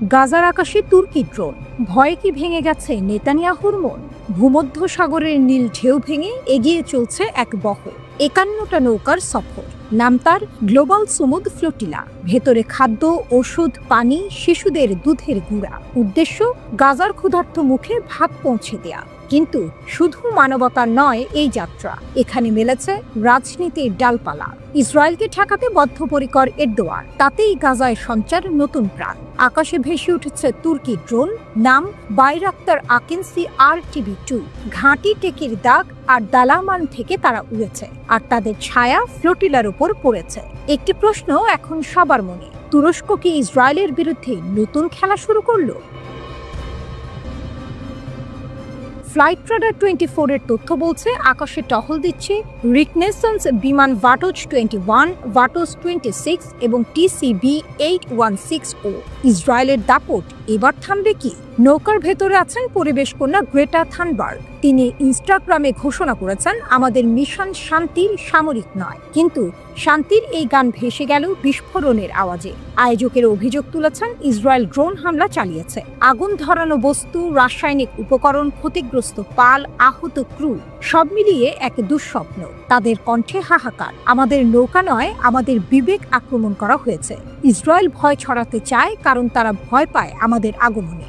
গাজার আকাশে তুর্কি ড্রোন, ভয়ে কি ভেঙে গেছে নেতানিয়াহুর মন? ভূমধ্য সাগরের নীল ঢেউ ভেঙে এগিয়ে চলছে এক বহর, ৫১টা নৌকার সফর। নাম তার গ্লোবাল সুমুদ ফ্লোটিলা। ভেতরে খাদ্য, ওষুধ, পানি, শিশুদের দুধের গুঁড়া। উদ্দেশ্য গাজার ক্ষুধার্ত মুখে ভাত পৌঁছে দেয়া। কিন্তু শুধু মানবতার নয় এই যাত্রা, এখানে মেলেছে রাজনীতির ডালপালা। ইসরায়েলকে ঠেকাতে বদ্ধপরিকর এরদোয়ান, তাতেই গাজায় সঞ্চার নতুন প্রাণ। আকাশে ভেসে উঠেছে তুর্কি ড্রোন, নাম বাইরাক্তার আকিন্সি RTB-2। ঘাঁটি টেকির দাগ আর দালামান থেকে তারা উড়েছে, আর তাদের ছায়া ফ্লোটিলার উপর পড়েছে। একটি প্রশ্ন এখন সবার মনে, তুরস্ক কি ইসরায়েলের বিরুদ্ধে নতুন খেলা শুরু করলো? ফ্লাইট রাডার 24 এর তথ্য বলছে আকাশে টহল দিচ্ছে রিকনেসেন্স বিমান ভাটোজ 21, ভাটোজ 26 এবং TCB-816O। ইসরায়েলের দাপট এবার থামবে কি? নৌকার ভেতরে আছেন পরিবেশ কন্যা গ্রেটা থানবার্গ। তিনি ইনস্টাগ্রামে ঘোষণা করেছেন, আমাদের মিশন শান্তির, সামরিক নয়। কিন্তু শান্তির এই গান ভেসে গেল বিস্ফোরণের আওয়াজে। আয়োজকের অভিযোগ তুলেছেন ইসরায়েল ড্রোন হামলা চালিয়েছে। আগুন ধরানো বস্তু, রাসায়নিক উপকরণ, ক্ষতিগ্রস্ত পাল, আহত ক্রু, সব মিলিয়ে এক দুঃস্বপ্ন। তাদের কণ্ঠে হাহাকার, আমাদের নৌকা নয়, আমাদের বিবেক আক্রমণ করা হয়েছে। ইসরায়েল ভয় ছড়াতে চায় কারণ তারা ভয় পায় আমাদের আগমনে।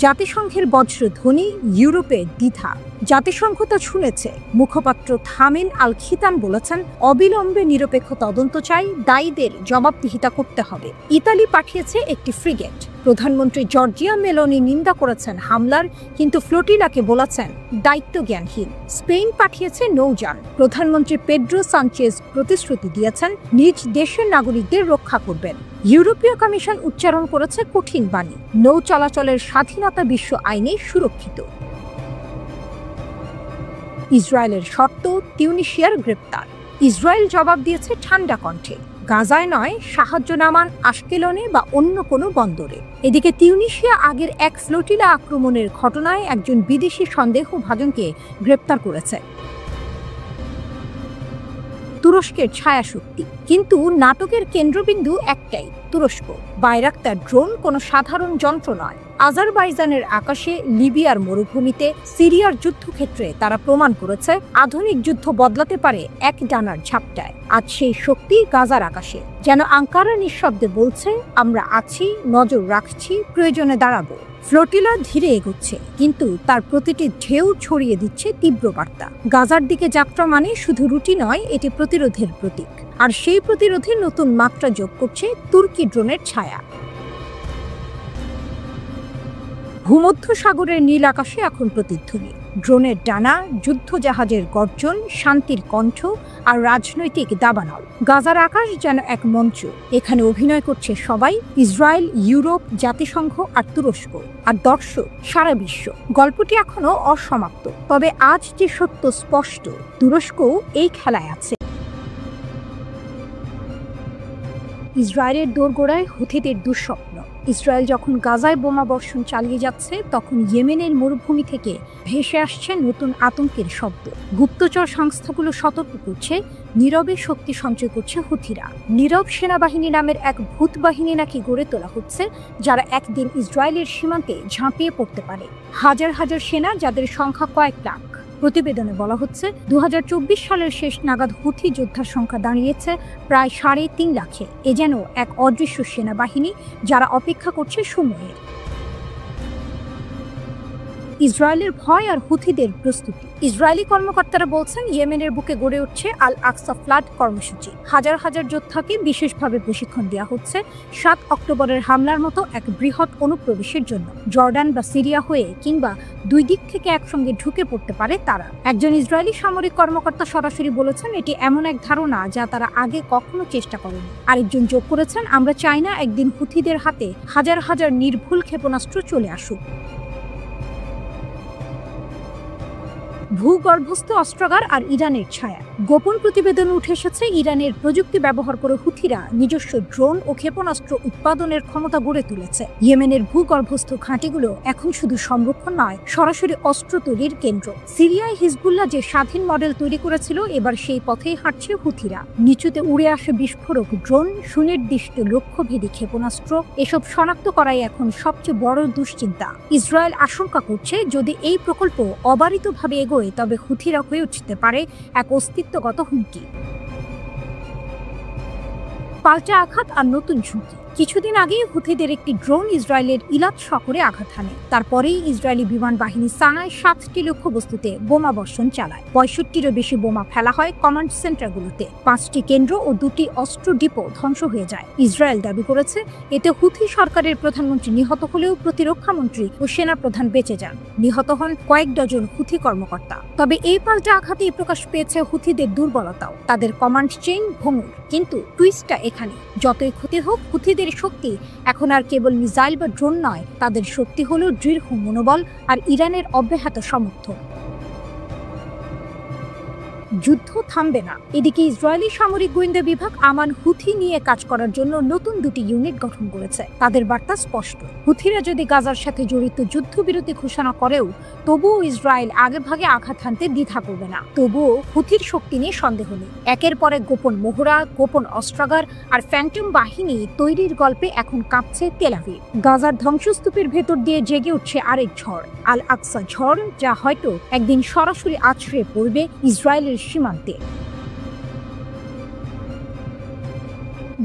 জাতিসংঘের বজ্রধ্বনি, ইউরোপে দ্বিধা। জাতিসংঘ তা শুনেছে। মুখপাত্র থামিন আল খিতান বলেছেন, অবিলম্বে নিরপেক্ষ তদন্ত চাই, দায়ীদের জবাবদিহিতা করতে হবে। ইতালি পাঠিয়েছে একটি ফ্রিগেট। প্রধানমন্ত্রী জর্জিয়া মেলোনি নিন্দা করেছেন হামলার, কিন্তু ফ্লোটিলাকে বলেছেন দায়িত্বজ্ঞানহীন। স্পেন পাঠিয়েছে নৌযান। প্রধানমন্ত্রী পেড্রো সানচেজ প্রতিশ্রুতি দিয়েছেন নিজ দেশের নাগরিকদের রক্ষা করবেন। ইউরোপীয় কমিশন উচ্চারণ করেছে কঠিন বাণী, নৌ চলাচলের স্বাধীনতা বিশ্ব আইনে সুরক্ষিত। ইসরায়েলের শর্ত, তিউনিসিয়ার গ্রেপ্তার। ইসরায়েল জবাব দিয়েছে ঠান্ডা কণ্ঠে, গাজায় নয়, সাহায্য নামান আশকেলনে বা অন্য কোনো বন্দরে। এদিকে তিউনিসিয়া আগের এক ফ্লোটিলা আক্রমণের ঘটনায় একজন বিদেশি সন্দেহভাজনকে গ্রেপ্তার করেছে। তুরস্কের ছায়াশক্তি, কিন্তু নাটকের কেন্দ্রবিন্দু একটাই, তুরস্ক। বাইরাক্তার ড্রোন কোনো সাধারণ যন্ত্র নয়। আজারবাইজানের আকাশে, লিবিয়ার মরুভূমিতে, সিরিয়ার যুদ্ধক্ষেত্রে তারা প্রমাণ করেছে আধুনিক যুদ্ধ বদলাতে পারে এক ডানার ঝাপটায়। আজ সেই শক্তি গাজার আকাশে, যেন আঙ্কারা নিঃশব্দে বলছে, আমরা আছি, নজর রাখছি, প্রয়োজনে দাঁড়াবো। ফ্লোটিলা ধীরে এগোচ্ছে, কিন্তু তার প্রতিটি ঢেউ ছড়িয়ে দিচ্ছে তীব্র বার্তা। গাজার দিকে যাত্রা মানে শুধু রুটি নয়, এটি প্রতিরোধের প্রতীক। আর সেই প্রতিরোধে নতুন মাত্রা যোগ করছে তুর্কি ড্রোনের ছায়া। ভূমধ্য সাগরের নীল আকাশে এখন প্রতিধ্বনি, ড্রোনের ডানা, যুদ্ধজাহাজের গর্জন, শান্তির কণ্ঠ আর রাজনৈতিক দাবানল। গাজার আকাশ যেন এক মঞ্চ, এখানে অভিনয় করছে সবাই, ইসরায়েল, ইউরোপ, জাতিসংঘ আর তুরস্ক, আর দর্শক সারা বিশ্ব। গল্পটি এখনো অসমাপ্ত, তবে আজ যে সত্য স্পষ্ট, তুরস্কও এই খেলায় আছে। ইসরায়েলের দোরগোড়ায় হুথিদের দুঃস্বপ্ন। ইসরায়েল যখন গাজায় বোমা বর্ষণ চালিয়ে যাচ্ছে, তখন ইয়েমেনের মরুভূমি থেকে ভেসে আসছে নতুন আতঙ্কের শব্দ। গুপ্তচর সংস্থাগুলো সতর্ক করছে, নীরবে শক্তি সঞ্চয় করছে হুথিরা। নীরব সেনাবাহিনী নামের এক ভূত বাহিনী নাকি গড়ে তোলা হচ্ছে, যারা একদিন ইসরায়েলের সীমান্তে ঝাঁপিয়ে পড়তে পারে। হাজার হাজার সেনা, যাদের সংখ্যা কয়েক লাখ। প্রতিবেদনে বলা হচ্ছে 2024 সালের শেষ নাগাদ হুথি যোদ্ধার সংখ্যা দাঁড়িয়েছে প্রায় 3.5 লাখে। এ যেন এক অদৃশ্য সেনাবাহিনী, যারা অপেক্ষা করছে সময়ে। ইসরায়েলের ভয় আর হুথিদের প্রস্তুতি। ইসরায়েলি কর্মকর্তারা বলছেন, ইয়েমেনের বুকে গড়ে উঠছে আল আকসা ফ্লাড কর্মসূচি। হাজার হাজার যোদ্ধাকে বিশেষভাবে প্রশিক্ষণ দেওয়া হচ্ছে 7 অক্টোবরের হামলার মতো এক বৃহৎ অনুপ্রবেশের জন্য। জর্ডান বা সিরিয়া হয়ে কিংবা দুই দিক থেকে একসঙ্গে ঢুকে পড়তে পারে তারা। একজন ইসরায়েলি সামরিক কর্মকর্তা সরাসরি বলেছেন, এটি এমন এক ধারণা যা তারা আগে কখনো চেষ্টা করেনি। আরেকজন যোগ করেছেন, আমরা চাই না একদিন হুথিদের হাতে হাজার হাজার নির্ভুল ক্ষেপণাস্ত্র চলে আসুক। ভূগর্ভস্থ অস্ত্রাগার আর ইরানের ছায়া। গোপন প্রতিবেদনে উঠে এসেছে ইরানের প্রযুক্তি ব্যবহার করে হুথিরা নিজস্ব ড্রোন ও ক্ষেপণাস্ত্র উৎপাদনের ক্ষমতা গড়ে তুলেছে। ইয়েমেনের ভূগর্ভস্থ ঘাঁটিগুলো এখন শুধু সংরক্ষণ নয়, সরাসরি অস্ত্র তৈরির কেন্দ্র। সিরিয়ায় হিজবুল্লাহ যে স্বাধীন মডেল তৈরি করেছিল, এবার সেই পথেই হাঁটছে হুথিরা। নিচুতে উড়ে আসে বিস্ফোরক ড্রোন, সুনির্দিষ্ট লক্ষ্যভেদী ক্ষেপণাস্ত্র, এসব শনাক্ত করাই এখন সবচেয়ে বড় দুশ্চিন্তা। ইসরায়েল আশঙ্কা করছে যদি এই প্রকল্প অবারিতভাবে এগোয় তবে হুথিরা হয়ে উঠতে পারে এক অস্তিত্বগত হুমকি। পাল্টা আঘাত আর নতুন ঝুঁকি। কিছুদিন আগেই হুথিদের একটি ড্রোন ইসরায়েলের ইলাত শহরে আঘাত হানে। তারপরেই ইসরায়েলি বিমান বাহিনী সানায় 7টি লক্ষ্যবস্তুতে বোমা বর্ষণ চালায়। 65টিরও বেশি বোমা ফেলা হয় কমান্ড সেন্টারগুলোতে। 5টি কেন্দ্র ও 2টি অস্ত্র ডিপো ধ্বংস হয়ে যায়। ইসরায়েল দাবি করেছে এতে হুথি সরকারের প্রধানমন্ত্রী নিহত হলেও প্রতিরক্ষামন্ত্রী ও সেনাপ্রধান বেঁচে যান। নিহত হন কয়েক ডজন হুথি কর্মকর্তা। তবে এই পাল্টা আঘাতেই প্রকাশ পেয়েছে হুথিদের দুর্বলতাও, তাদের কমান্ড চেইন ভঙ্গুর। কিন্তু টুইস্টটা এখানে, যতই ক্ষতি হোক হুথিদের শক্তি এখন আর কেবল মিসাইল বা ড্রোন নয়, তাদের শক্তি হলো দৃঢ় মনোবল আর ইরানের অব্যাহত সমর্থন। যুদ্ধ থামবে না। এদিকে ইসরায়েলি সামরিক গোয়েন্দা বিভাগ আমান হুথি নিয়ে কাজ করার জন্য নতুন 2টি ইউনিট গঠন করেছে। তাদের বার্তা স্পষ্ট, হুথিরা যদি গাজার সাথে জড়িত যুদ্ধবিরতি ঘোষণা করেও তবুও ইসরায়েল আগেভাগে আঘাত হানতে দ্বিধা করবে না। তবুও হুথির শক্তি নিয়ে সন্দেহ নেই। একের পর এক গোপন মহড়া, গোপন অস্ত্রাগার আর ফ্যান্টম বাহিনী তৈরির গল্পে এখন কাঁপছে তেল আভিভ। গাজার ধ্বংসস্তূপের ভেতর দিয়ে জেগে উঠছে আরেক ঝড়, আল আকসা ঝড়, যা হয়তো একদিন সরাসরি আছড়ে পড়বে ইসরায়েলের সীমান্তে।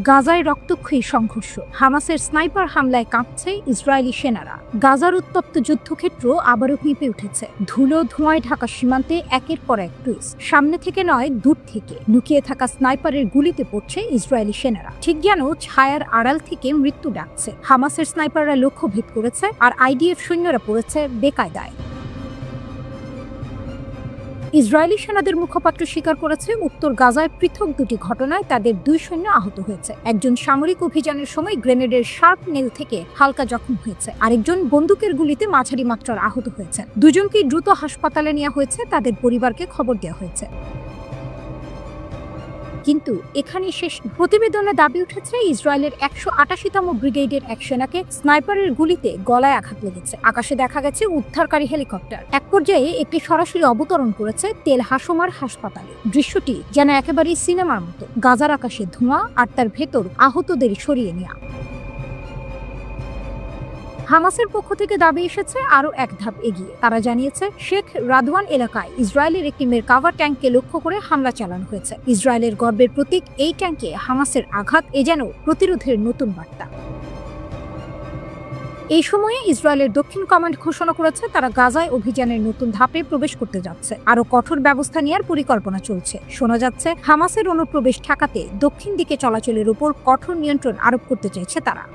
গাজায় রক্তক্ষয়ী সংঘর্ষ, হামাসের স্নাইপার হামলায় কাঁপছে ইসরায়েলি সেনারা। গাজার উত্তপ্ত যুদ্ধক্ষেত্র আবারও কেঁপে উঠেছে। ধুলো ধোঁয়ায় ঢাকা সীমান্তে একের পর এক টুইস্ট। সামনে থেকে নয়, দূর থেকে লুকিয়ে থাকা স্নাইপারের গুলিতে পড়ছে ইসরায়েলি সেনারা। ঠিক যেন ছায়ার আড়াল থেকে মৃত্যু ডাকছে। হামাসের স্নাইপাররা লক্ষ্য ভেদ করেছে আর আইডিএফ সৈন্যরা পড়েছে বেকায়দায়। ইসরায়েলি সেনাদের মুখপাত্র স্বীকার করেছে উত্তর গাজায় পৃথক 2টি ঘটনায় তাদের 2 সৈন্য আহত হয়েছে। একজন সামরিক অভিযানের সময় গ্রেনেডের শার্প নেল থেকে হালকা জখম হয়েছে, আরেকজন বন্দুকের গুলিতে মাঝারি মাত্রার আহত হয়েছে। দুজনকেই দ্রুত হাসপাতালে নেওয়া হয়েছে, তাদের পরিবারকে খবর দেওয়া হয়েছে। কিন্তু এখানেই শেষ। প্রতিবেদনে দাবি উঠেছে ইসরায়েলের 188তম ব্রিগেডের এক সেনাকে স্নাইপারের গুলিতে গলায় আঘাত লেগেছে। আকাশে দেখা গেছে উদ্ধারকারী হেলিকপ্টার। এক পর্যায়ে একটি সরাসরি অবতরণ করেছে তেল হাসোমার হাসপাতালে। দৃশ্যটি যেন একেবারেই সিনেমার মতো। গাজার আকাশে ধোঁয়া আর তার ভেতর আহতদের সরিয়ে নেওয়া। হামাসের পক্ষ থেকে দাবি এসেছে আরও এক ধাপ এগিয়ে। তারা জানিয়েছে শেখ রাদওয়ান এলাকায় ইসরায়েলের একটি মেরকাভা ট্যাঙ্ককে লক্ষ্য করে হামলা চালানো হয়েছে। ইসরায়েলের গর্বের প্রতীক এই ট্যাঙ্কে হামাসের আঘাত এ যেন প্রতিরোধের নতুন বার্তা। এই সময়ে ইসরায়েলের দক্ষিণ কমান্ড ঘোষণা করেছে তারা গাজায় অভিযানের নতুন ধাপে প্রবেশ করতে যাচ্ছে। আরও কঠোর ব্যবস্থা নেওয়ার পরিকল্পনা চলছে। শোনা যাচ্ছে হামাসের অনুপ্রবেশ ঠেকাতে দক্ষিণ দিকে চলাচলের উপর কঠোর নিয়ন্ত্রণ আরোপ করতে চাইছে তারা।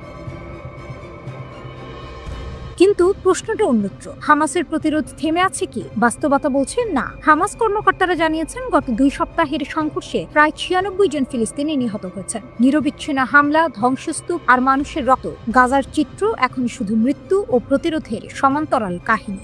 কিন্তু প্রশ্নটা অন্যত্র। হামাসের প্রতিরোধ থেমে আছে কি? বাস্তবতা বলছে না। হামাস কর্মকর্তারা জানিয়েছেন গত 2 সপ্তাহের সংঘর্ষে প্রায় 96 জন ফিলিস্তিনি নিহত হয়েছেন। নিরবিচ্ছিন্ন হামলা, ধ্বংসস্তূপ আর মানুষের রক্ত। গাজার চিত্র এখন শুধু মৃত্যু ও প্রতিরোধের সমান্তরাল কাহিনী।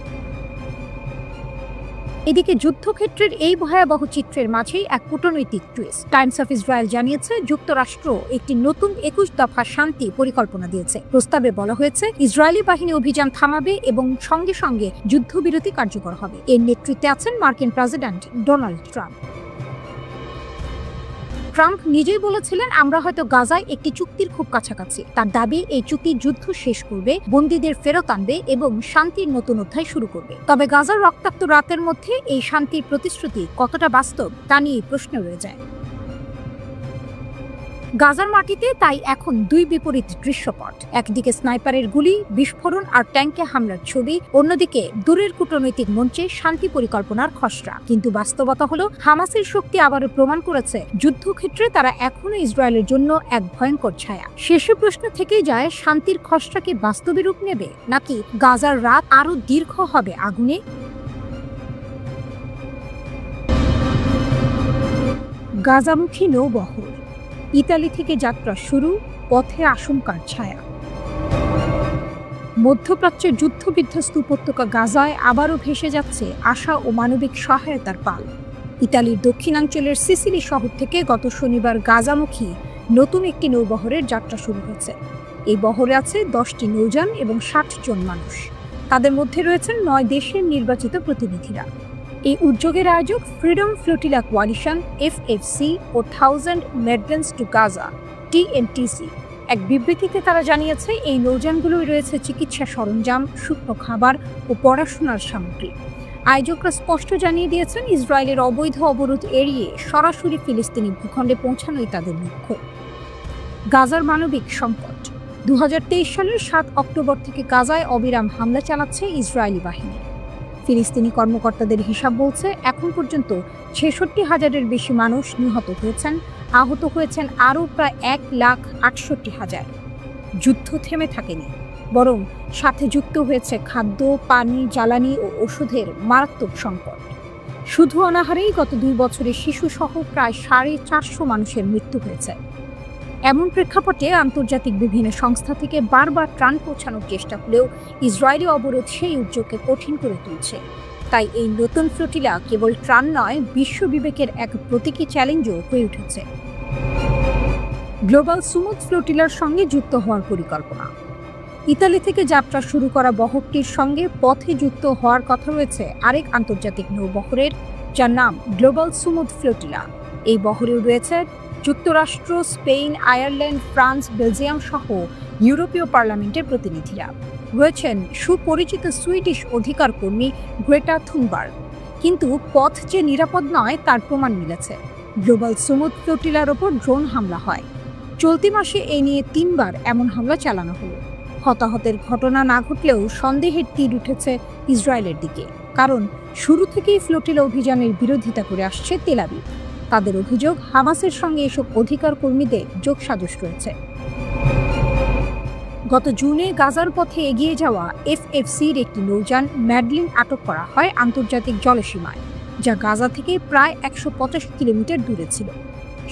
এদিকে যুদ্ধক্ষেত্রের এই ভয়াবহ চিত্রের মাঝেই এক কূটনৈতিক টুইস্ট। টাইমস অফ ইসরায়েল জানিয়েছে যুক্তরাষ্ট্র একটি নতুন 21 দফা শান্তি পরিকল্পনা দিয়েছে। প্রস্তাবে বলা হয়েছে ইসরায়েলি বাহিনী অভিযান থামাবে এবং সঙ্গে সঙ্গে যুদ্ধবিরতি কার্যকর হবে। এর নেতৃত্বে আছেন মার্কিন প্রেসিডেন্ট ডোনাল্ড ট্রাম্প। ট্রাম্প নিজেই বলেছিলেন আমরা হয়তো গাজায় একটি চুক্তির খুব কাছাকাছি। তার দাবি এই চুক্তি যুদ্ধ শেষ করবে, বন্দীদের ফেরত আনবে এবং শান্তির নতুন অধ্যায় শুরু করবে। তবে গাজার রক্তাক্ত রাতের মধ্যে এই শান্তির প্রতিশ্রুতি কতটা বাস্তব তা নিয়ে প্রশ্ন রয়ে যায়। গাজার মাটিতে তাই এখন 2 বিপরীত দৃশ্যপট। একদিকে স্নাইপারের গুলি, বিস্ফোরণ আর ট্যাঙ্কে হামলার ছবি, অন্যদিকে দূরের কূটনৈতিক মঞ্চে শান্তি পরিকল্পনার খসড়া। কিন্তু বাস্তবতা হলো হামাসের শক্তি আবারও প্রমাণ করেছে যুদ্ধক্ষেত্রে তারা এখনো ইসরায়েলের জন্য এক ভয়ঙ্কর ছায়া। শেষে প্রশ্ন থেকেই যায় শান্তির খসড়াকে বাস্তবে রূপ নেবে নাকি গাজার রাত আরো দীর্ঘ হবে আগুনে? গাজামুখী নৌবহর, ইতালি থেকে যাত্রা শুরু, পথে আশঙ্কার ছায়া। মধ্যপ্রাচ্যের যুদ্ধবিধ্বস্ত উপত্যকা গাজায় আবারও ভেসে যাচ্ছে আশা ও মানবিক সহায়তার পাল। ইতালির দক্ষিণাঞ্চলের সিসিলি শহর থেকে গত শনিবার গাজামুখী নতুন একটি নৌবহরের যাত্রা শুরু হয়েছে। এই বহরে আছে 10টি নৌযান এবং 60 জন মানুষ। তাদের মধ্যে রয়েছেন 9 দেশের নির্বাচিত প্রতিনিধিরা। এই উদ্যোগের আয়োজক ফ্রিডম ফ্লোটিলা কোয়ালিশন FFC ও 1000 Migrants to Gaza TMTC। এক বিবৃতিতে তারা জানিয়েছে, এই নৌযানগুলোয় রয়েছে চিকিৎসা সরঞ্জাম, শুকনো খাবার ও পড়াশোনার সামগ্রী। আয়োজকরা স্পষ্ট জানিয়ে দিয়েছেন, ইসরায়েলের অবৈধ অবরোধ এড়িয়ে সরাসরি ফিলিস্তিনি ভূখণ্ডে পৌঁছানোই তাদের লক্ষ্য। গাজার মানবিক সংকট। 2023 সালের 7 অক্টোবর থেকে গাজায় অবিরাম হামলা চালাচ্ছে ইসরায়েলি বাহিনী। ফিলিস্তিনি কর্মকর্তাদের হিসাব বলছে, এখন পর্যন্ত 66,000-এর বেশি মানুষ নিহত হয়েছেন, আহত হয়েছেন আরও প্রায় 1,68,000। যুদ্ধ থেমে থাকেনি, বরং সাথে যুক্ত হয়েছে খাদ্য, পানি, জ্বালানি ও ওষুধের মারাত্মক সংকট। শুধু অনাহারেই গত 2 বছরে শিশুসহ প্রায় 450 মানুষের মৃত্যু হয়েছে। এমন প্রেক্ষাপটে আন্তর্জাতিক বিভিন্ন সংস্থা থেকে বারবার ত্রাণ পৌঁছানোর চেষ্টা হলেও ইসরায়েলি অবরোধ সেই উদ্যোগকে কঠিন করে তুলছে। তাই এই নতুন ফ্লোটিলা কেবল ত্রাণ নয়, বিশ্ব বিবেকের এক প্রতীকী চ্যালেঞ্জও হয়ে উঠেছে। গ্লোবাল সুমুদ ফ্লোটিলার সঙ্গে যুক্ত হওয়ার পরিকল্পনা। ইতালি থেকে যাত্রা শুরু করা বহরটির সঙ্গে পথে যুক্ত হওয়ার কথা রয়েছে আরেক আন্তর্জাতিক নৌবহরের, যার নাম গ্লোবাল সুমুদ ফ্লোটিলা। এই বহরেও রয়েছে যুক্তরাষ্ট্র, স্পেন, আয়ারল্যান্ড, ফ্রান্স, বেলজিয়াম সহ ইউরোপীয় পার্লামেন্টের প্রতিনিধিরা। রয়েছেন সুপরিচিত সুইডিশ অধিকার কর্মী গ্রেটা থুনবার্গ। কিন্তু পথ যে নিরাপদ নয় তার প্রমাণ মিলেছে। গ্লোবাল সুমুদ ফ্লোটিলার ওপর ড্রোন হামলা হয়। চলতি মাসে এ নিয়ে 3 বার এমন হামলা চালানো হলো। হতাহতের ঘটনা না ঘটলেও সন্দেহের তীর উঠেছে ইসরায়েলের দিকে, কারণ শুরু থেকেই ফ্লোটিলা অভিযানের বিরোধিতা করে আসছে তেল আবিব। তাদের অভিযোগ, হামাসের সঙ্গে এসব অধিকার কর্মীদের যোগসাজশ রয়েছে। গত জুনে গাজার পথে এগিয়ে যাওয়া FFCর একটি নৌযান ম্যাডলিন আটক করা হয় আন্তর্জাতিক জলসীমায়, যা গাজা থেকে প্রায় 150 কিলোমিটার দূরে ছিল।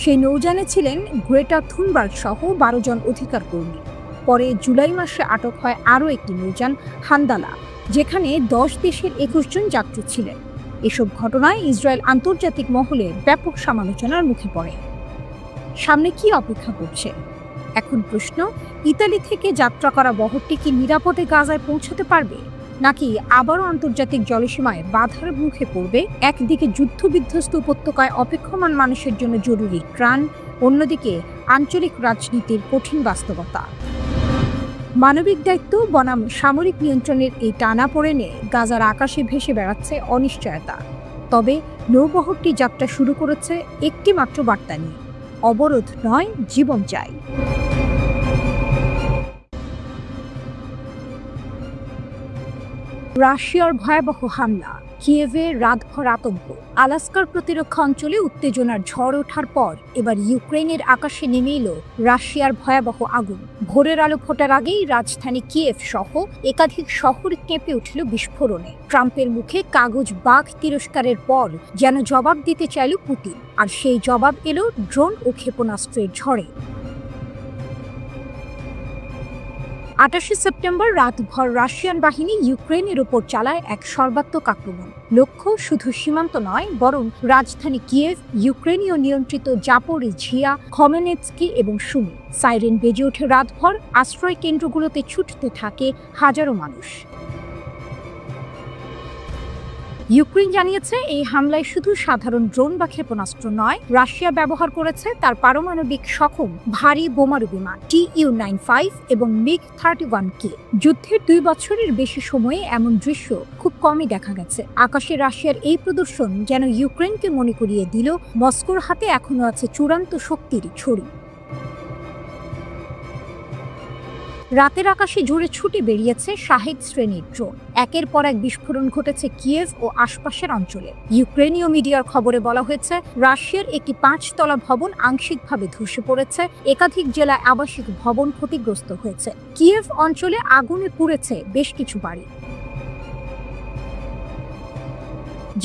সেই নৌযানে ছিলেন গ্রেটা থুনবার্গ সহ 12 জন অধিকার কর্মী। পরে জুলাই মাসে আটক হয় আরও একটি নৌযান হান্দালা, যেখানে 10 দেশের 21 জন যাত্রী ছিলেন। এসব ঘটনায় ইসরায়েল আন্তর্জাতিক মহলে ব্যাপক সমালোচনার মুখে পড়ে। সামনে কি অপেক্ষা করছে? এখন প্রশ্ন, ইতালি থেকে যাত্রা করা বহরটি কি নিরাপদে গাজায় পৌঁছাতে পারবে, নাকি আবারও আন্তর্জাতিক জলসীমায় বাধার মুখে পড়বে? একদিকে যুদ্ধবিধ্বস্ত উপত্যকায় অপেক্ষমান মানুষের জন্য জরুরি ত্রাণ, অন্যদিকে আঞ্চলিক রাজনীতির কঠিন বাস্তবতা। মানবিক দায়িত্ব বনাম সামরিক নিয়ন্ত্রণের এই টানাপোড়েনে গাজার আকাশে ভেসে বেড়াচ্ছে অনিশ্চয়তা। তবে নৌবহরটি যাত্রা শুরু করেছে একটি মাত্র বার্তা নিয়ে, অবরোধ নয়, জীবন চাই। রাশিয়ার ভয়াবহ হামলা, কিয়েভে রাতভর আতঙ্ক। আলাস্কার প্রতিরক্ষা অঞ্চলে উত্তেজনার ঝড় ওঠার পর এবার ইউক্রেনের আকাশে নেমে এলো রাশিয়ার ভয়াবহ আগুন। ভোরের আলো ফোটার আগেই রাজধানী কিয়েভ সহ একাধিক শহর কেঁপে উঠল বিস্ফোরণে। ট্রাম্পের মুখে কাগজ বাঘ তিরস্কারের পর যেন জবাব দিতে চাইল পুতিন, আর সেই জবাব এলো ড্রোন ও ক্ষেপণাস্ত্রের ঝড়ে। 28 সেপ্টেম্বর রাতভর রাশিয়ান বাহিনী ইউক্রেনের ওপর চালায় এক সর্বাত্মক আক্রমণ। লক্ষ্য শুধু সীমান্ত নয়, বরং রাজধানী কিয়েভ, ইউক্রেনীয় নিয়ন্ত্রিত জাপোরিঝিয়া, খমেনেৎস্কি এবং সুমি। সাইরেন বেজে ওঠে রাতভর, আশ্রয় কেন্দ্রগুলোতে ছুটতে থাকে হাজারো মানুষ। ইউক্রেন জানিয়েছে, এই হামলায় শুধু সাধারণ ড্রোন বা ক্ষেপণাস্ত্র নয়, রাশিয়া ব্যবহার করেছে তার পারমাণবিক সক্ষম ভারী বোমারু বিমান Tu-95 এবং MiG-31K। যুদ্ধের 2 বছরের বেশি সময়ে এমন দৃশ্য খুব কমই দেখা গেছে। আকাশে রাশিয়ার এই প্রদর্শন যেন ইউক্রেনকে মনে করিয়ে দিল, মস্কোর হাতে এখনো আছে চূড়ান্ত শক্তির ছড়ি। রাতের আকাশে জুড়ে ছুটে বেরিয়েছে শাহেদ শ্রেণীর ড্রোন। একের পর এক বিস্ফোরণ ঘটেছে কিয়েভ ও আশপাশের অঞ্চলে। ইউক্রেনীয় মিডিয়ার খবরে বলা হয়েছে, রাশিয়ার একটি 5 তলা ভবন আংশিকভাবে ধসে পড়েছে, একাধিক জেলায় আবাসিক ভবন ক্ষতিগ্রস্ত হয়েছে। কিয়েভ অঞ্চলে আগুনে পুড়েছে বেশ কিছু বাড়ি।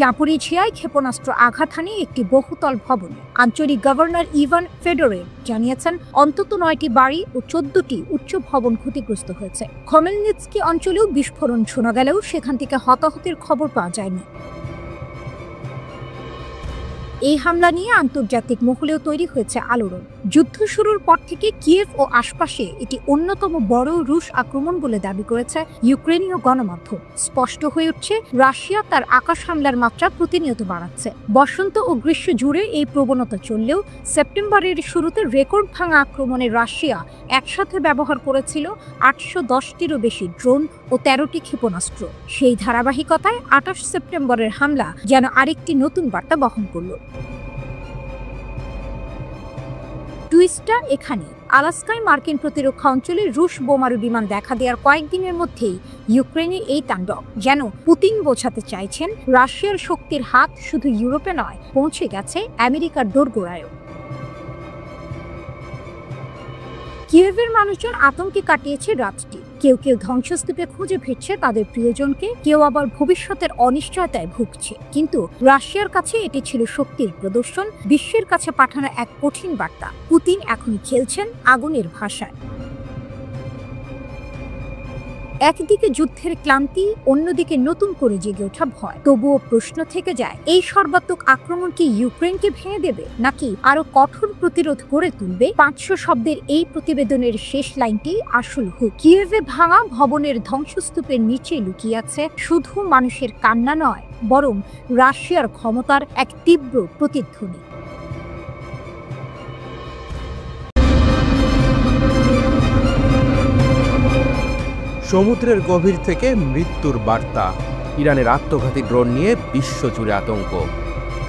জাপোরিঝিয়ায় ক্ষেপণাস্ত্র আঘাত হানে একটি বহুতল ভবনে। আঞ্চলিক গভর্নর ইভান ফেডোরেভ জানিয়েছেন, অন্তত 9টি বাড়ি ও 14টি উচ্চ ভবন ক্ষতিগ্রস্ত হয়েছে। খমেলনিৎস্কি অঞ্চলেও বিস্ফোরণ শোনা গেলেও সেখান থেকে হতাহতের খবর পাওয়া যায়নি। এই হামলা নিয়ে আন্তর্জাতিক মহলেও তৈরি হয়েছে আলোড়ন। যুদ্ধ শুরুর পর থেকে কিয়েভ ও আশপাশে এটি অন্যতম বড় রুশ আক্রমণ বলে দাবি করেছে ইউক্রেনীয় গণমাধ্যম। স্পষ্ট হয়ে উঠছে রাশিয়া তার আকাশ হামলার মাত্রা প্রতিনিয়ত বাড়াচ্ছে। বসন্ত ও গ্রীষ্ম জুড়ে এই প্রবণতা চললেও সেপ্টেম্বরের শুরুতে রেকর্ড ভাঙা আক্রমণে রাশিয়া একসাথে ব্যবহার করেছিল 810টিরও বেশি ড্রোন ও 13টি ক্ষেপণাস্ত্র। সেই ধারাবাহিকতায় 28 সেপ্টেম্বরের হামলা যেন আরেকটি নতুন বার্তা বহন করল। টুইস্টটা এখানে, আলাস্কায় মার্কিন প্রতিরক্ষা অঞ্চলে রুশ বোমারু বিমান দেখা দেওয়ার কয়েকদিনের মধ্যেই ইউক্রেনের এই তাণ্ডব। যেন পুতিন বোঝাতে চাইছেন রাশিয়ার শক্তির হাত শুধু ইউরোপে নয়, পৌঁছে গেছে আমেরিকার দোরগোড়ায়ও। কিয়েভের মানুষজন আতঙ্কে কাটিয়েছে রাতটি। কেউ কেউ ধ্বংসস্তূপে খুঁজে ফিরছে তাদের প্রিয়জনকে, কেউ আবার ভবিষ্যতের অনিশ্চয়তায় ভুগছে। কিন্তু রাশিয়ার কাছে এটি ছিল শক্তির প্রদর্শন, বিশ্বের কাছে পাঠানো এক কঠিন বার্তা। পুতিন এখন খেলছেন আগুনের ভাষায়। একদিকে যুদ্ধের ক্লান্তি, অন্যদিকে নতুন করে জেগে ওঠা ভয়। তবুও প্রশ্ন থেকে যায়, এই সর্বাত্মক আক্রমণ কি ইউক্রেনকে ভেঙে দেবে, নাকি আরো কঠোর প্রতিরোধ গড়ে তুলবে? 500 শব্দের এই প্রতিবেদনের শেষ লাইনটি আসল হুক। কিয়েভে ভাঙা ভবনের ধ্বংসস্তূপের নিচে লুকিয়ে আছে শুধু মানুষের কান্না নয়, বরং রাশিয়ার ক্ষমতার এক তীব্র প্রতিধ্বনি। সমুদ্রের গভীর থেকে মৃত্যুর বার্তা। ইরানের আত্মঘাতী ড্রোন নিয়ে বিশ্বজুড়ে আতঙ্ক।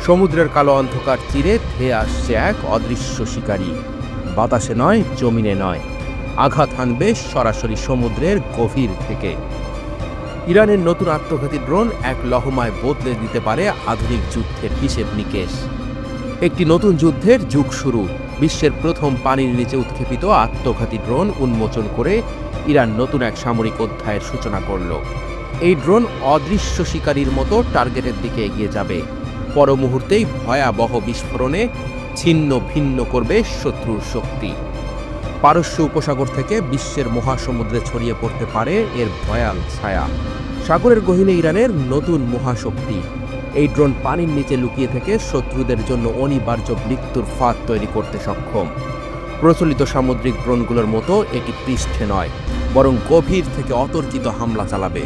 সমুদ্রের কালো অন্ধকার চিরে ধেয়ে আসছে এক অদৃশ্য শিকারী। বাতাসে নয়, জমিনে নয়, আঘাত হানবে সরাসরি সমুদ্রের গভীর থেকে। ইরানের নতুন আত্মঘাতী ড্রোন এক লহমায় বদলে দিতে পারে আধুনিক যুদ্ধের হিসেব নিকেশ। একটি নতুন যুদ্ধের যুগ শুরু। বিশ্বের প্রথম পানির নিচে উৎক্ষেপিত আত্মঘাতী ড্রোন উন্মোচন করে ইরান নতুন এক সামরিক অধ্যায়ের সূচনা করল। এই ড্রোন অদৃশ্য শিকারীর মতো টার্গেটের দিকে এগিয়ে যাবে। পর মুহূর্তেই ভয়াবহ বিস্ফোরণে ছিন্ন ভিন্ন করবে শত্রুর শক্তি। পারস্য উপসাগর থেকে বিশ্বের মহাসমুদ্রে ছড়িয়ে পড়তে পারে এর ভয়াল ছায়া। সাগরের গহীনে ইরানের নতুন মহাশক্তি। এই ড্রোন পানির নিচে লুকিয়ে থেকে শত্রুদের জন্য অনিবার্য মৃত্যুর ফাঁদ তৈরি করতে সক্ষম। প্রচলিত সামুদ্রিক ড্রোনগুলোর মতো এটি পৃষ্ঠে নয়, বরং গভীর থেকে অতর্কিত হামলা চালাবে।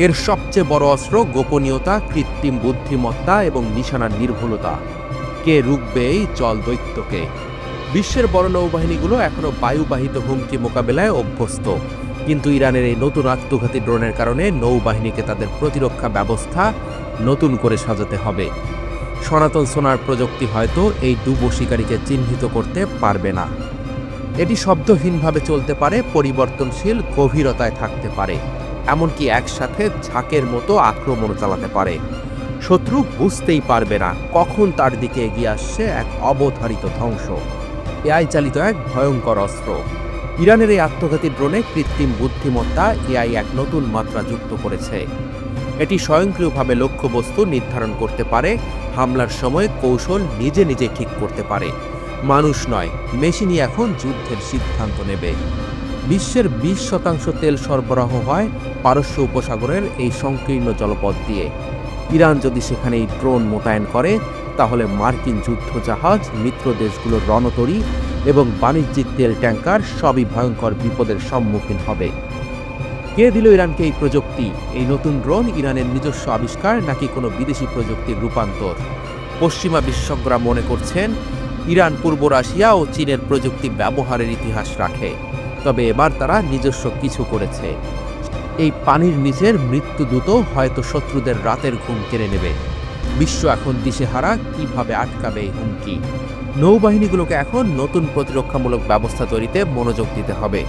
এর সবচেয়ে বড় অস্ত্র গোপনীয়তা, কৃত্রিম বুদ্ধিমত্তা এবং নিশানার নির্ভুলতা। কে রুখবে এই জল দৈত্যকে? বিশ্বের বড় নৌবাহিনীগুলো এখনও বায়ুবাহিত হুমকি মোকাবেলায় অভ্যস্ত, কিন্তু ইরানের এই নতুন আত্মঘাতী ড্রোনের কারণে নৌবাহিনীকে তাদের প্রতিরক্ষা ব্যবস্থা নতুন করে সাজাতে হবে। সনাতন সোনার প্রযুক্তি হয়তো এই ডুবো শিকারীকে চিহ্নিত করতে পারবে না। এটি শব্দহীনভাবে চলতে পারে, পরিবর্তনশীল গভীরতায় থাকতে পারে, এমনকি একসাথে ঝাঁকের মতো আক্রমণ চালাতে পারে। শত্রু বুঝতেই পারবে না কখন তার দিকে এগিয়ে আসছে এক অবধারিত ধ্বংস। এআই চালিত এক ভয়ঙ্কর অস্ত্র। ইরানের এই আত্মঘাতী ড্রোনে কৃত্রিম বুদ্ধিমত্তা এআই এক নতুন মাত্রা যুক্ত করেছে। এটি স্বয়ংক্রিয়ভাবে লক্ষ্যবস্তু নির্ধারণ করতে পারে, হামলার সময় কৌশল নিজে নিজে ঠিক করতে পারে। মানুষ নয়, মেশিনই এখন যুদ্ধের সিদ্ধান্ত নেবে। বিশ্বের 20% তেল সরবরাহ হয় পারস্য উপসাগরের এই সংকীর্ণ জলপথ দিয়ে। ইরান যদি সেখানে এই ড্রোন মোতায়েন করে, তাহলে মার্কিন যুদ্ধজাহাজ, মিত্র দেশগুলোর রণতরী এবং বাণিজ্যিক তেল ট্যাঙ্কার সবই ভয়ঙ্কর বিপদের সম্মুখীন হবে। কে দিল ইরানকে এই প্রযুক্তি? এই নতুন ড্রোন ইরানের নিজস্ব আবিষ্কার নাকি কোনো বিদেশি প্রযুক্তির রূপান্তর? পশ্চিমা বিশেষজ্ঞরা মনে করছেন ইরান পূর্ব রাশিয়া ও চীনের প্রযুক্তি ব্যবহারের ইতিহাস রাখে, তবে এবার তারা নিজস্ব কিছু করেছে। এই পানির নিচের মৃত্যুদূত হয়তো শত্রুদের রাতের ঘুম কেড়ে নেবে। বিশ্ব এখন দিশেহারা, কিভাবে আটকাবে এই হুমকি। নৌবাহিনীগুলোকে এখন নতুন প্রতিরক্ষামূলক ব্যবস্থা তৈরিতে মনোযোগ দিতে হবে।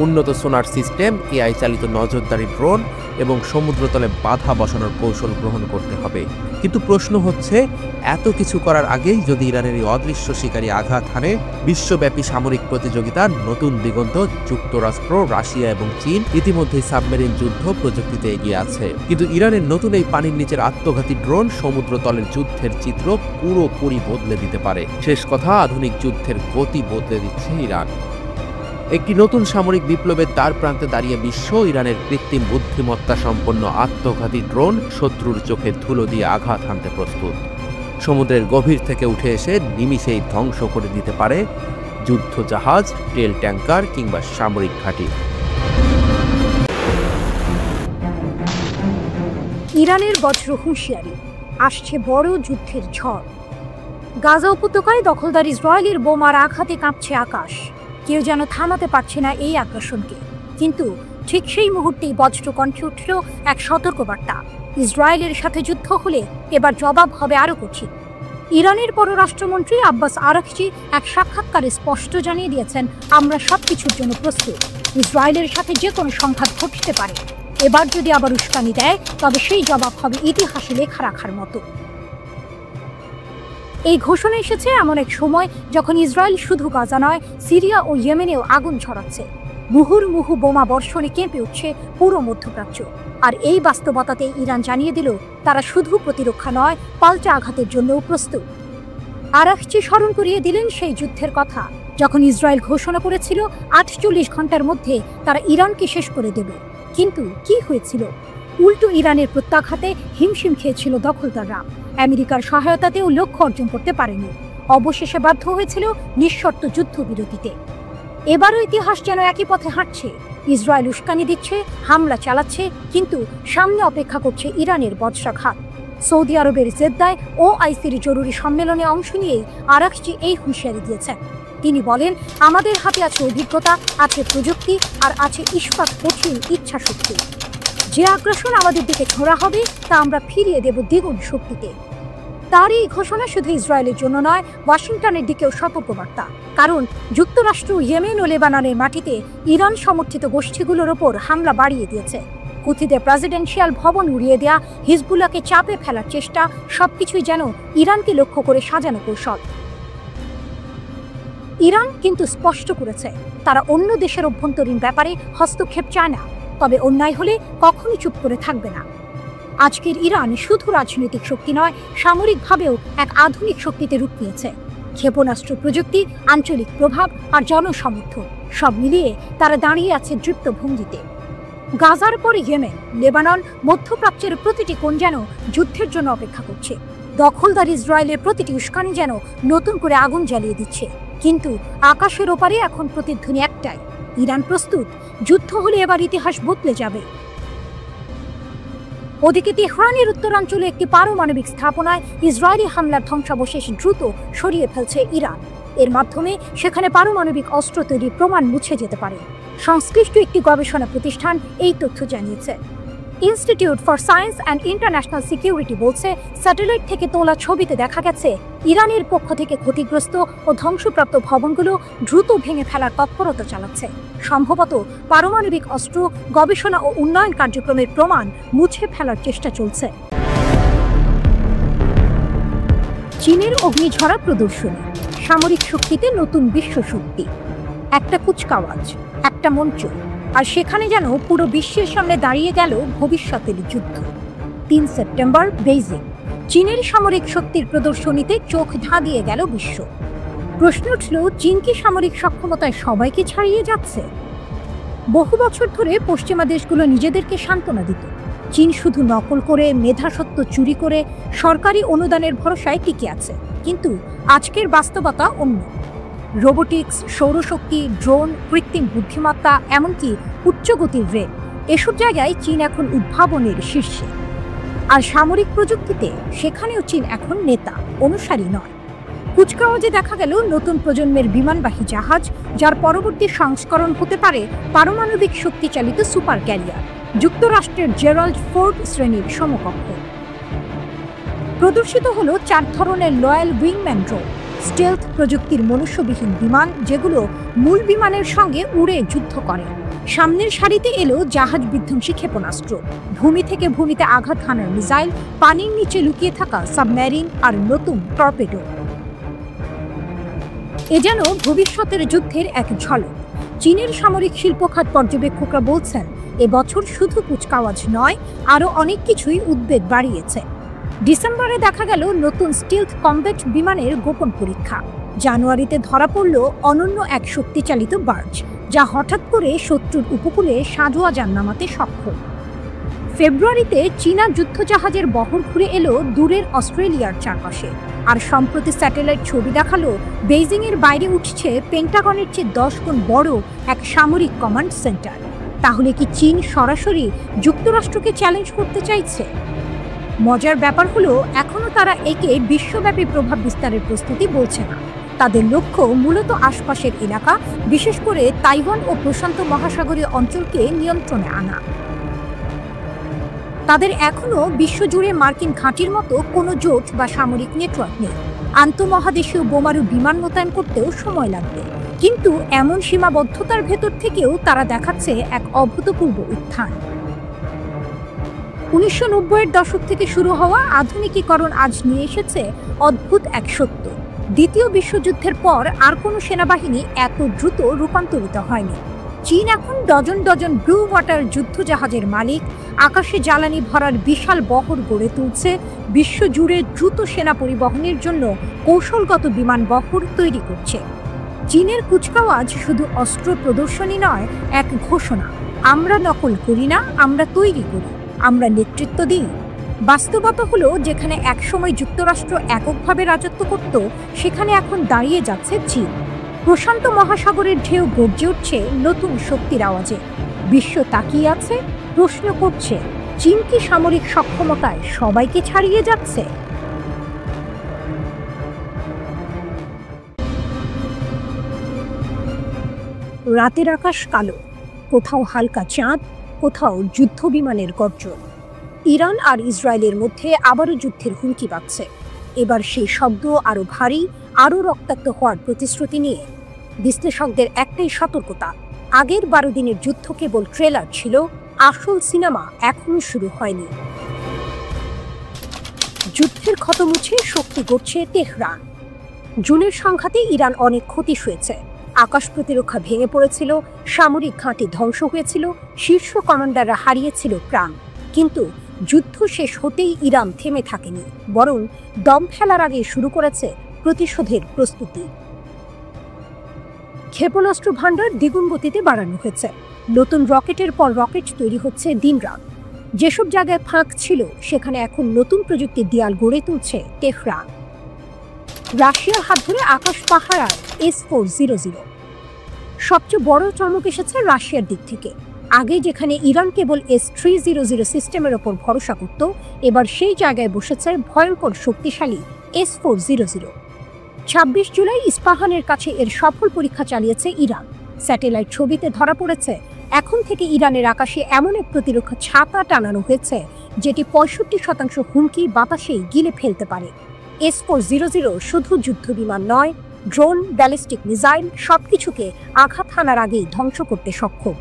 উন্নত সোনার সিস্টেম, এআই চালিত নজরদারি ড্রোন এবং সমুদ্রতলে বাধা বসানোর কৌশল গ্রহণ করতে হবে। কিন্তু প্রশ্ন হচ্ছে, এত কিছু করার আগেই যদি ইরানের এই অদৃশ্য শিকারী আঘাত হানে, বিশ্বব্যাপী সামরিক প্রতিযোগিতার নতুন দিগন্ত। যুক্তরাষ্ট্র, রাশিয়া এবং চীন ইতিমধ্যেই সাবমেরিন যুদ্ধ প্রযুক্তিতে এগিয়ে আছে, কিন্তু ইরানের নতুন এই পানির নিচের আত্মঘাতী ড্রোন সমুদ্রতলের যুদ্ধের চিত্র পুরোপুরি বদলে দিতে পারে। শেষ কথা, আধুনিক যুদ্ধের গতি বদলে দিচ্ছে ইরান। একটি নতুন সামরিক বিপ্লবের দ্বার প্রান্তে দাঁড়িয়ে বিশ্ব। ইরানের কৃত্রিম বুদ্ধিমত্তা সম্পন্ন আত্মঘাতী ড্রোন শত্রুর চোখে ধুলো দিয়ে আঘাত হানতে প্রস্তুত। সমুদ্রের গভীর থেকে উঠে এসে নিমিষেই ধ্বংস করে দিতে পারে যুদ্ধ জাহাজ, তেল ট্যাঙ্কার কিংবা সামরিক ঘাঁটি। ইরানের বজ্র হুঁশিয়ারি, আসছে বড় যুদ্ধের ঝড়। গাজা উপত্যকায় দখলদার ইসরায়েলের বোমার আঘাতে কাঁপছে আকাশ। কেউ যেন থামাতে পারছে না এই আগ্রাসনকে। কিন্তু ঠিক সেই মুহূর্তেই বজ্র কণ্ঠে উঠল এক সতর্কবার্তা, ইসরায়েলের সাথে যুদ্ধ হলে এবার জবাব হবে আরও কঠিন। ইরানের পররাষ্ট্রমন্ত্রী আব্বাস আরাকচি এক সাক্ষাৎকারে স্পষ্ট জানিয়ে দিয়েছেন, আমরা সবকিছুর জন্য প্রস্তুত। ইসরায়েলের সাথে যে কোনো সংঘাত ঘটতে পারে। এবার যদি আবার উস্কানি দেয় তবে সেই জবাব হবে ইতিহাসে লেখা রাখার মতো। এই ঘোষণা এসেছে এমন এক সময় যখন ইসরায়েল শুধু গাজা নয়, সিরিয়া ও ইয়েমেনেও আগুন ছড়াচ্ছে। মুহুর্মুহু বোমা বর্ষণে কেঁপে উঠছে পুরো মধ্যপ্রাচ্য। আর এই বাস্তবতাতে ইরান জানিয়ে দিল, তারা শুধু প্রতিরক্ষা নয়, পাল্টা আঘাতের জন্যও প্রস্তুত। আরাকচি স্মরণ করিয়ে দিলেন সেই যুদ্ধের কথা যখন ইসরায়েল ঘোষণা করেছিল 48 ঘন্টার মধ্যে তারা ইরানকে শেষ করে দেবে। কিন্তু কি হয়েছিল? উল্টো ইরানের প্রত্যাঘাতে হিমশিম খেয়েছিল দখলদাররা। আমেরিকার সহায়তাতেও লক্ষ্য অর্জন করতে পারেনি। অবশেষে বাধ্য হয়েছিল নিঃশর্ত যুদ্ধবিরতিতে। এবারও ইতিহাস যেন একই পথে হাঁটছে। ইসরায়েল উস্কানি দিচ্ছে, হামলা চালাচ্ছে, কিন্তু সামনে অপেক্ষা করছে ইরানের বজ্রাঘাত। সৌদি আরবের জেদ্দায় OICর জরুরি সম্মেলনে অংশ নিয়েই আরাকচি এই হুঁশিয়ারি দিয়েছেন। তিনি বলেন, আমাদের হাতে আছে অভিজ্ঞতা, আছে প্রযুক্তি, আর আছে ইস্পাত কঠিন ইচ্ছা শক্তি। যে আগ্রাসন আমাদের দিকে ছোড়া হবে তা আমরা ফিরিয়ে দেব দ্বিগুণ শক্তিতে। তার এই ঘোষণা শুধু ইসরায়েলের জন্য নয়, ওয়াশিংটনের দিকেও সতর্কবার্তা। কারণ যুক্তরাষ্ট্র ইয়েমেন ও লেবাননের মাটিতে ইরান সমর্থিত গোষ্ঠীগুলোর ওপর হামলা বাড়িয়ে দিয়েছে। হুথিদের প্রেসিডেন্সিয়াল ভবন উড়িয়ে দেয়া, হিজবুল্লাহকে চাপে ফেলার চেষ্টা, সবকিছুই যেন ইরানকে লক্ষ্য করে সাজানো কৌশল। ইরান কিন্তু স্পষ্ট করেছে, তারা অন্য দেশের অভ্যন্তরীণ ব্যাপারে হস্তক্ষেপ চায় না, তবে অন্যায় হলে কখনোই চুপ করে থাকবে না। আজকের ইরান শুধু রাজনৈতিক শক্তি নয়, সামরিকভাবেও এক আধুনিক শক্তিতে রূপ নিয়েছে। ক্ষেপণাস্ত্র প্রযুক্তি, আঞ্চলিক প্রভাব আর জনসমর্থন সব মিলিয়ে তারা দাঁড়িয়ে আছে দৃপ্ত ভঙ্গিতে। গাজার পরে ইয়েমেন, লেবানন, মধ্যপ্রাচ্যের প্রতিটি কোণ যেন যুদ্ধের জন্য অপেক্ষা করছে। দখলদার ইসরায়েলের প্রতিটি উস্কানি যেন নতুন করে আগুন জ্বালিয়ে দিচ্ছে। কিন্তু আকাশের ওপারে এখন প্রতিধ্বনি একটাই, ইরান প্রস্তুত। যুদ্ধ হলে এবার ইতিহাস বদলে যাবে। ওদিকে তেহরানের উত্তরাঞ্চলে একটি পারমাণবিক স্থাপনায় ইসরায়েলি হামলার ধ্বংসাবশেষ দ্রুত সরিয়ে ফেলছে ইরান। এর মাধ্যমে সেখানে পারমাণবিক অস্ত্র তৈরির প্রমাণ মুছে যেতে পারে। সংশ্লিষ্ট একটি গবেষণা প্রতিষ্ঠান এই তথ্য জানিয়েছে। Institute for science and international security বলছে, স্যাটেলাইট থেকে তোলা ছবিতে দেখা গেছে ইরানের পক্ষ থেকে ক্ষতিগ্রস্ত ও ধ্বংসপ্রাপ্ত ভবনগুলো দ্রুত ভেঙে ফেলার তৎপরতা চালাচ্ছে। সম্ভবত পারমাণবিক অস্ত্র গবেষণা ও উন্নয়ন কার্যক্রমের প্রমাণ মুছে ফেলার চেষ্টা চলছে। চীনের অগ্নিঝরা প্রদর্শনী, সামরিক শক্তিতে নতুন বিশ্ব শক্তি। একটা কুচকাওয়াজ, একটা মঞ্চ, আর সেখানে যেন পুরো বিশ্বের সামনে দাঁড়িয়ে গেল ভবিষ্যতের যুদ্ধ। 3 সেপ্টেম্বর বেইজিং, চীনের সামরিক শক্তির প্রদর্শনীতে চোখ ধাঁধিয়ে গেল বিশ্ব। প্রশ্ন উঠল, চীন কি সামরিক সক্ষমতায় সবাইকে ছাড়িয়ে যাচ্ছে? বহু বছর ধরে পশ্চিমা দেশগুলো নিজেদেরকে সান্ত্বনা দিত, চীন শুধু নকল করে, মেধাসত্ব চুরি করে সরকারি অনুদানের ভরসায় টিকে আছে। কিন্তু আজকের বাস্তবতা অন্য। রোবোটিক্স, সৌরশক্তি, ড্রোন, কৃত্রিম বুদ্ধিমত্তা, এমনকি উচ্চগতির রেল, এসব জায়গায় চীন এখন উদ্ভাবনের শীর্ষে। আর সামরিক প্রযুক্তিতে সেখানেও চীন এখন নেতা, অনুসারী নয়। কুচকাওয়াজে দেখা গেল নতুন প্রজন্মের বিমানবাহী জাহাজ, যার পরবর্তী সংস্করণ হতে পারে পারমাণবিক শক্তিচালিত সুপার ক্যারিয়ার, যুক্তরাষ্ট্রের জেরাল্ড ফোর্ড শ্রেণীর সমকক্ষ। প্রদর্শিত হলো 4 ধরনের লয়াল উইংম্যান ড্রোন, স্টেলথ প্রযুক্তির মনুষ্যবিহীন বিমান, যেগুলো মূল বিমানের সঙ্গে উড়ে যুদ্ধ করে। সামনের সারিতে এলো জাহাজ বিধ্বংসী ক্ষেপণাস্ত্র, ভূমি থেকে ভূমিতে আঘাত হানার মিসাইল, পানির নিচে লুকিয়ে থাকা সাবমেরিন আর নতুন টর্পেডো। এ যেন ভবিষ্যতের যুদ্ধের এক ঝলক। চীনের সামরিক শিল্পখাত পর্যবেক্ষকরা বলছেন, এবছর শুধু কুচকাওয়াজ নয়, আরও অনেক কিছুই উদ্বেগ বাড়িয়েছে। ডিসেম্বরে দেখা গেল নতুন স্টিলথ কমব্যাট বিমানের গোপন পরীক্ষা। জানুয়ারিতে ধরা পড়ল অনন্য এক শক্তিচালিত বার্জ, যা হঠাৎ করে শত্রুর উপকূলে সাঁজোয়া যান নামাতে সক্ষম। ফেব্রুয়ারিতে চীনা যুদ্ধজাহাজের বহর ঘুরে এলো দূরের অস্ট্রেলিয়ার চারপাশে। আর সম্প্রতি স্যাটেলাইট ছবি দেখালো বেইজিংয়ের বাইরে উঠছে পেন্টাগনের চেয়ে 10 গুণ বড় এক সামরিক কমান্ড সেন্টার। তাহলে কি চীন সরাসরি যুক্তরাষ্ট্রকে চ্যালেঞ্জ করতে চাইছে? মজার ব্যাপার হলো এখনো তারা একে বিশ্বব্যাপী প্রভাব বিস্তারের প্রস্তুতি বলছে না। তাদের লক্ষ্য মূলত আশপাশের এলাকা, বিশেষ করে তাইওয়ান ও প্রশান্ত মহাসাগরীয় অঞ্চলকে নিয়ন্ত্রণে আনা। তাদের এখনো বিশ্বজুড়ে মার্কিন ঘাঁটির মতো কোনো জোট বা সামরিক নেটওয়ার্ক নেই। আন্তঃমহাদেশীয় বোমারু বিমান মোতায়েন করতেও সময় লাগবে। কিন্তু এমন সীমাবদ্ধতার ভেতর থেকেও তারা দেখাচ্ছে এক অভূতপূর্ব উত্থান। 1990-এর দশক থেকে শুরু হওয়া আধুনিকীকরণ আজ নিয়ে এসেছে অদ্ভুত এক সত্য। দ্বিতীয় বিশ্বযুদ্ধের পর আর কোনো সেনাবাহিনী এত দ্রুত রূপান্তরিত হয়নি। চীন এখন ডজন ডজন ব্লু ওয়াটার যুদ্ধজাহাজের মালিক, আকাশে জ্বালানি ভরার বিশাল বহর গড়ে তুলছে, বিশ্বজুড়ে দ্রুত সেনা পরিবহনের জন্য কৌশলগত বিমান বহর তৈরি করছে। চীনের কুচকাওয়াজ শুধু অস্ত্র প্রদর্শনী নয়, এক ঘোষণা, আমরা নকল করি না, আমরা তৈরি করি, আমরা নেতৃত্ব দিই। বাস্তবতা হলো যেখানে একসময় যুক্তরাষ্ট্র এককভাবে রাজত্ব করত, সেখানে এখন দাঁড়িয়ে যাচ্ছে চীন। প্রশান্ত মহাসাগরের ঢেউ গর্জে উঠছে নতুন শক্তির আওয়াজে। বিশ্ব তাকিয়ে আছে, প্রশ্ন করছে, চীন কি সামরিক সক্ষমতায় সবাইকে ছাড়িয়ে যাচ্ছে? রাতের আকাশ কালো, কোথাও হালকা চাঁদ, কোথাও যুদ্ধ বিমানের গর্জন। ইরান আর ইসরায়েলের মধ্যে আবারও যুদ্ধের হুমকি পাচ্ছে। এবার সেই শব্দ আরও ভারী, আরও রক্তাক্ত হওয়ার প্রতিশ্রুতি নিয়ে। বিশ্লেষকদের একটাই সতর্কতা, আগের 12 দিনের যুদ্ধ কেবল ট্রেলার ছিল, আসল সিনেমা এখনো শুরু হয়নি। যুদ্ধের ক্ষত মুছে শক্তি গড়ছে তেহরান। জুনের সংঘাতে ইরান অনেক ক্ষতি হয়েছে। আকাশ প্রতিরক্ষা ভেঙে পড়েছিল, সামরিক ঘাঁটি ধ্বংস হয়েছিল, শীর্ষ কমান্ডাররা হারিয়েছিল প্রাণ। কিন্তু যুদ্ধ শেষ হতেই ইরান থেমে থাকেনি, বরং দম ফেলার আগে শুরু করেছে প্রতিশোধের প্রস্তুতি। ক্ষেপণাস্ত্র ভাণ্ডার দ্বিগুণ গতিতে বাড়ানো হয়েছে। নতুন রকেটের পর রকেট তৈরি হচ্ছে দিনরাত। যেসব জায়গায় ফাঁক ছিল সেখানে এখন নতুন প্রযুক্তির দেয়াল গড়ে তুলছে তেহরান। রাশিয়ার হাত ধরে আকাশ পাহারায় S-400। সবচেয়ে বড় চমক এসেছে রাশিয়ার দিক থেকে। আগে যেখানে ইরান কেবল S-300 সিস্টেমের ওপর ভরসা করত, এবার সেই জায়গায় বসেছে ভয়ঙ্কর শক্তিশালী S-400। 26 জুলাই ইস্পাহানের কাছে এর সফল পরীক্ষা চালিয়েছে ইরান। স্যাটেলাইট ছবিতে ধরা পড়েছে এখন থেকে ইরানের আকাশে এমন এক প্রতিরক্ষা ছাতা টানানো হয়েছে যেটি 65% হুমকি বাতাসেই গিলে ফেলতে পারে। S-400 শুধু যুদ্ধ বিমান নয়, ড্রোন, ব্যালিস্টিক মিসাইল সবকিছুকে আঘাত হানার আগেই ধ্বংস করতে সক্ষম।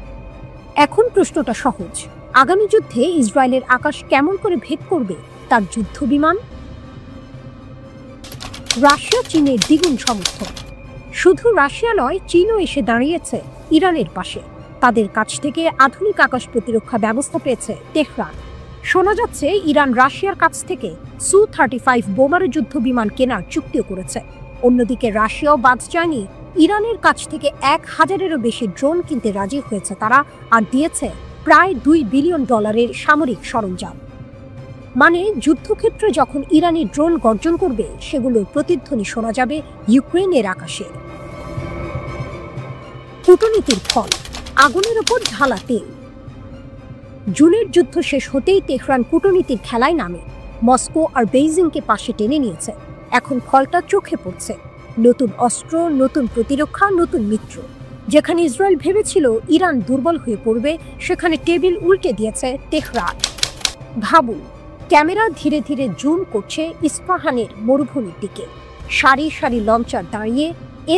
এখন প্রশ্নটা সহজ, আগামী যুদ্ধে ইসরায়েলের আকাশ কেমন করে ভেদ করবে তার যুদ্ধ বিমান? রাশিয়া চীনের দ্বিগুণ সমর্থন। শুধু রাশিয়া নয়, চীনও এসে দাঁড়িয়েছে ইরানের পাশে। তাদের কাছ থেকে আধুনিক আকাশ প্রতিরক্ষা ব্যবস্থা পেয়েছে তেহরান। শোনা যাচ্ছে ইরান রাশিয়ার কাছ থেকে Su-35 বোমারু যুদ্ধ বিমান কেনার চুক্তিও করেছে। অন্যদিকে রাশিয়াও বাদ যায়নি, ইরানের কাছ থেকে 1000-এরও বেশি ড্রোন কিনতে রাজি হয়েছে তারা, আর দিয়েছে প্রায় $2 বিলিয়ন সামরিক সরঞ্জাম। মানে যুদ্ধক্ষেত্রে যখন ইরানি ড্রোন গর্জন করবে, সেগুলোর প্রতিধ্বনি শোনা যাবে ইউক্রেনের আকাশে। কূটনীতির ফল, আগুনের ওপর ঢালা তেল। জুনের যুদ্ধ শেষ হতেই তেহরান কূটনীতির খেলায় নামে। মস্কো আর বেইজিংকে পাশে টেনে নিয়েছে। এখন ফলটা চোখে পড়ছে, নতুন অস্ত্র, নতুন প্রতিরক্ষা, নতুন মিত্র। যেখানে ইসরায়েল ভেবেছিল ইরান দুর্বল হয়ে পড়বে, সেখানে টেবিল উল্টে দিয়েছে তেহরান। ভাবুন, ক্যামেরা ধীরে ধীরে জুম করছে ইস্পাহানের মরুভূমির দিকে। সারি সারি লঞ্চার দাঁড়িয়ে,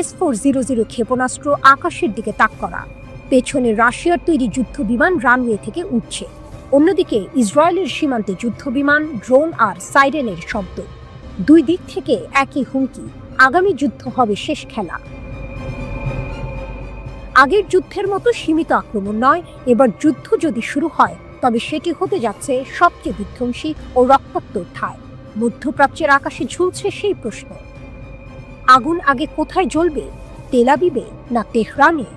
S-400 ক্ষেপণাস্ত্র আকাশের দিকে তাক করা। পেছনে রাশিয়ার তৈরি যুদ্ধ বিমান রানওয়ে থেকে উঠছে। অন্যদিকে ইসরায়েলের সীমান্তে যুদ্ধ বিমান, ড্রোন আর সাইরেনের শব্দ। দুই দিক থেকে একই হুমকি, আগামী যুদ্ধ হবে শেষ খেলা। আগের যুদ্ধের মতো সীমিত আক্রমণ নয়, এবার যুদ্ধ যদি শুরু হয় তবে সেটি হতে যাচ্ছে সবচেয়ে বিধ্বংসী ও রক্তাক্ত ঠাঁই। মধ্যপ্রাচ্যের আকাশে ঝুলছে সেই প্রশ্ন, আগুন আগে কোথায় জ্বলবে, তেল আবিবে না তেহরানে?